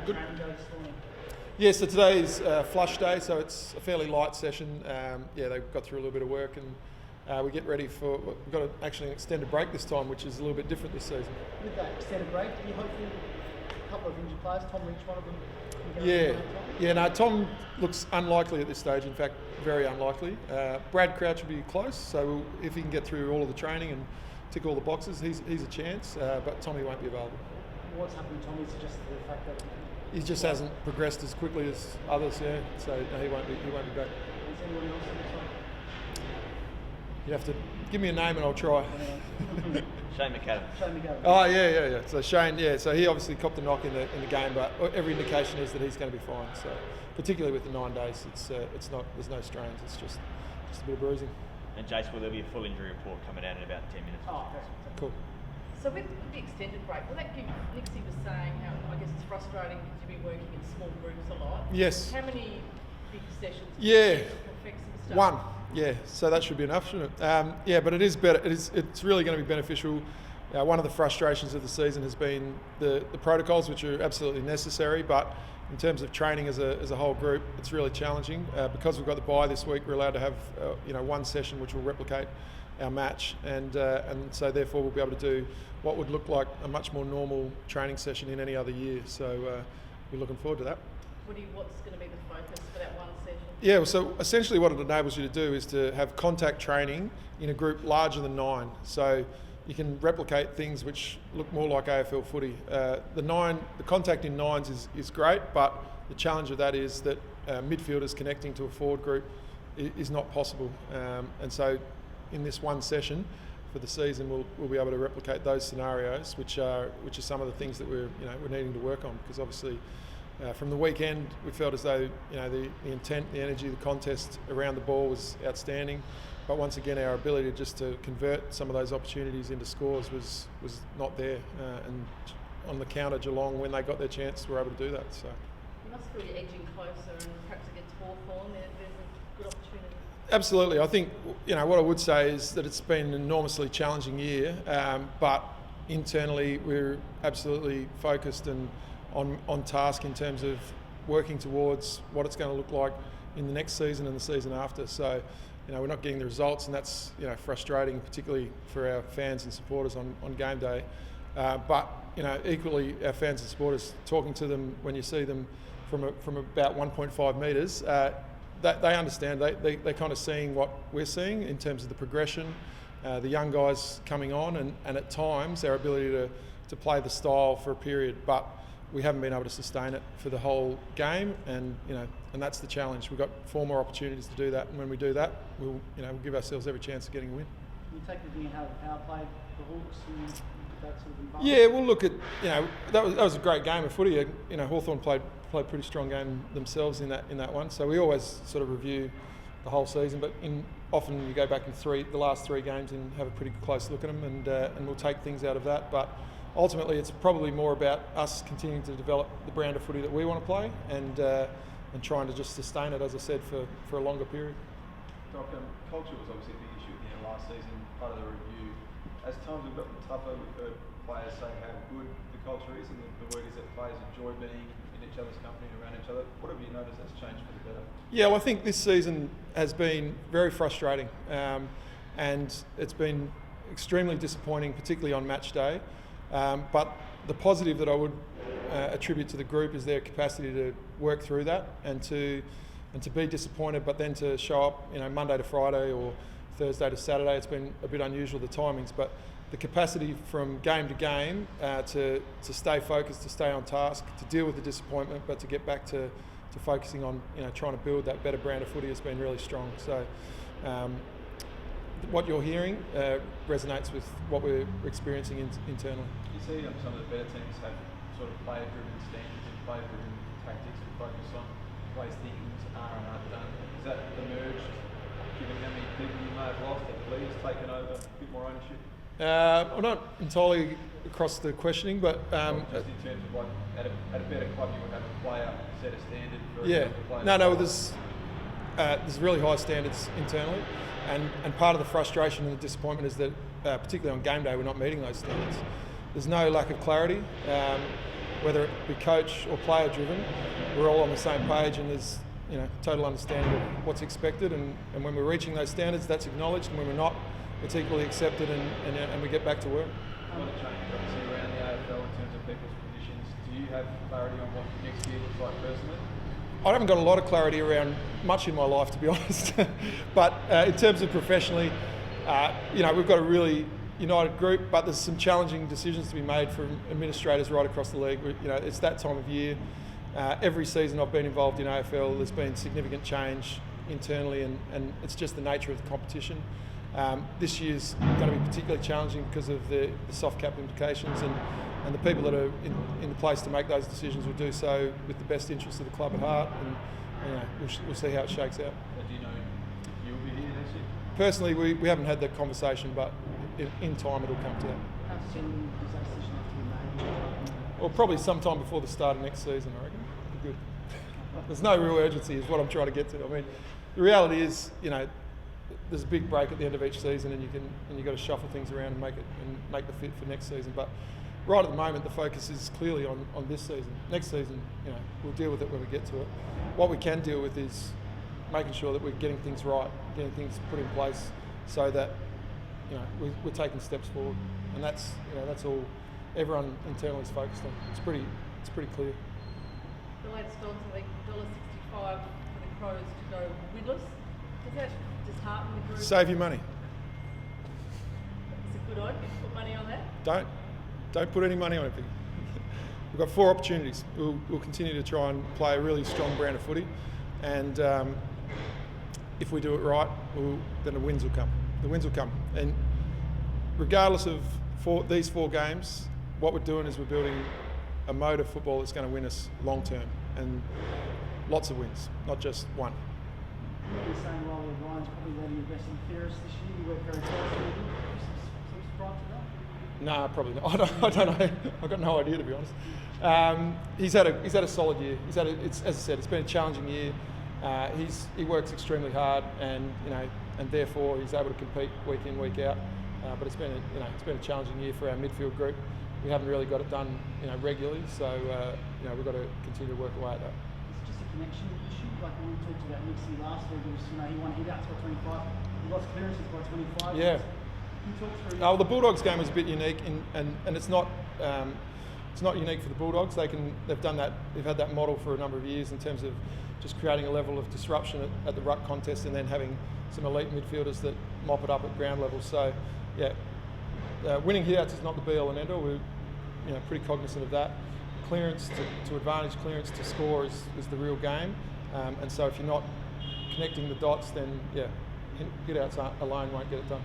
good. Yeah, so today's flush day, so it's a fairly light session. They got through a little bit of work, and we get ready for. We've got actually an extended break this time, which is a little bit different this season. With that extended break, do you hopefully a couple of injured players, Tom Lynch, one of them? No, Tom looks unlikely at this stage. In fact, very unlikely. Brad Crouch will be close, so if he can get through all of the training and tick all the boxes, he's a chance. But Tommy won't be available. What's happened to Tommy is just the fact that he just hasn't progressed as quickly as others. Yeah, so no, he won't be back. Is anyone else in this one? You have to give me a name and I'll try. Shane McAdam. Oh yeah. So Shane, so he obviously copped a knock in the game, but every indication is that he's going to be fine. So particularly with the 9 days, it's not. There's no strains. It's just a bit of bruising. And Jace, will there be a full injury report coming out in about 10 minutes? Oh, cool. So with the extended break, will that give, Nixie was saying how I guess it's frustrating because you've been working in small groups a lot. Yes. How many big sessions? Yeah. Perfect some stuff? One. Yeah, so that should be enough, shouldn't it? But it is better. It's really going to be beneficial. One of the frustrations of the season has been the protocols, which are absolutely necessary, but in terms of training as a whole group, it's really challenging. Because we've got the bye this week, we're allowed to have one session which will replicate our match, and so therefore we'll be able to do what would look like a much more normal training session in any other year. So we're looking forward to that. What's going to be the focus for that one session? Yeah, so essentially what it enables you to do is to have contact training in a group larger than 9. So you can replicate things which look more like AFL footy. The contact in 9s is great, but the challenge of that is that midfielders connecting to a forward group is not possible. And so in this one session for the season, we'll be able to replicate those scenarios, which are some of the things that we're needing to work on, because obviously. From the weekend, we felt as though the intent, the energy, the contest around the ball was outstanding. But once again, our ability just to convert some of those opportunities into scores was not there. And on the counter, Geelong, when they got their chance, were able to do that. So you must feel you're edging closer, and perhaps against Hawthorn, there's a good opportunity. Absolutely. I think what I would say is that it's been an enormously challenging year, but internally we're absolutely focused and on task in terms of working towards what it's going to look like in the next season and the season after. So, we're not getting the results, and that's frustrating, particularly for our fans and supporters on game day. But equally, our fans and supporters, talking to them when you see them from about 1.5 metres, they understand. They're kind of seeing what we're seeing in terms of the progression, the young guys coming on, and at times our ability to play the style for a period, but we haven't been able to sustain it for the whole game, and that's the challenge. We've got 4 more opportunities to do that, and when we do that, we'll give ourselves every chance of getting a win. Can you take the thing how power play the Hawks and that sort of environment? Yeah, we'll look at that was a great game of footy. Hawthorn played a pretty strong game themselves in that one. So we always sort of review the whole season, but often you go back in the last 3 games and have a pretty close look at them, and we'll take things out of that. But ultimately, it's probably more about us continuing to develop the brand of footy that we want to play, and trying to just sustain it, as I said, for a longer period. Doc, culture was obviously a big issue at the end of last season, part of the review. As times have gotten tougher, we've heard players say how good the culture is, and the word is that players enjoy being in each other's company and around each other. What have you noticed that's changed for the better? Yeah, well, I think this season has been very frustrating, and it's been extremely disappointing, particularly on match day. But the positive that I would attribute to the group is their capacity to work through that and to be disappointed, but then to show up, Monday to Friday or Thursday to Saturday. It's been a bit unusual, the timings, but the capacity from game to game to stay focused, to stay on task, to deal with the disappointment, but to get back to focusing on trying to build that better brand of footy has been really strong. So. What you're hearing resonates with what we're experiencing internally. You see some of the better teams have sort of player-driven standards and player-driven tactics and focus on ways things are and aren't done. Has that emerged, given how many people you may have lost, have the leagues taken over, a bit more ownership? I'm not entirely across the questioning, but just in terms of like at a better club, you would have a player set a standard for players. No, there's really high standards internally. And part of the frustration and the disappointment is that, particularly on game day, we're not meeting those standards. There's no lack of clarity. whether it be coach or player driven, we're all on the same page and there's total understanding of what's expected, and when we're reaching those standards, that's acknowledged, and when we're not, it's equally accepted, and we get back to work. A lot of change obviously around the AFL in terms of people's positions. Do you have clarity on what next year looks like personally? I haven't got a lot of clarity around much in my life, to be honest. But in terms of professionally, we've got a really united group, but there's some challenging decisions to be made from administrators right across the league. It's that time of year. Every season I've been involved in AFL, there's been significant change internally, and it's just the nature of the competition. This year's going to be particularly challenging because of the soft cap implications, and the people that are in the place to make those decisions will do so with the best interests of the club at heart, and we'll see how it shakes out. Do you know if you'll be here next year? Personally, we haven't had that conversation, but in time it'll come to that. How soon does that decision have to be made? Well, probably sometime before the start of next season, I reckon. Be good. There's no real urgency is what I'm trying to get to. I mean, the reality is, there's a big break at the end of each season, and you've got to shuffle things around and make the fit for next season. But right at the moment, the focus is clearly on this season. Next season, we'll deal with it when we get to it. What we can deal with is making sure that we're getting things right, getting things put in place, so that we're taking steps forward, and that's all everyone internally is focused on. It's pretty clear. The latest odds are like $1.65 for the Crows to go winless. Does that dishearten the group? Save your money. It's a good odd. You put money on that? Don't put any money on it. We've got 4 opportunities. We'll continue to try and play a really strong brand of footy, and if we do it right, then the wins will come. The wins will come, and regardless of these 4 games, what we're doing is we're building a mode of football that's going to win us long term, and lots of wins, not just one. You're saying Ryan's probably letting you invest in Ferris this year. You work very closely with him. Some surprise to that? No, probably not. I don't know. I've got no idea, to be honest. He's had a solid year. As I said, it's been a challenging year. He works extremely hard, and therefore he's able to compete week in, week out. But it's been a challenging year for our midfield group. We haven't really got it done regularly, so we've got to continue to work away at that. It's just a connection issue. Like when we talked about Nixie last week, it was he won hit outs by 25. He lost clearances by 25. Yeah. Can you talk through? Oh, the Bulldogs game was a bit unique, and it's not unique for the Bulldogs. They've done that. They've had that model for a number of years in terms of just creating a level of disruption at the ruck contest, and then having some elite midfielders that mop it up at ground level. So, yeah, winning hit-outs is not the be-all and end-all. We're pretty cognizant of that. Clearance to advantage, clearance to score is the real game. And so if you're not connecting the dots, then hit-outs alone won't get it done.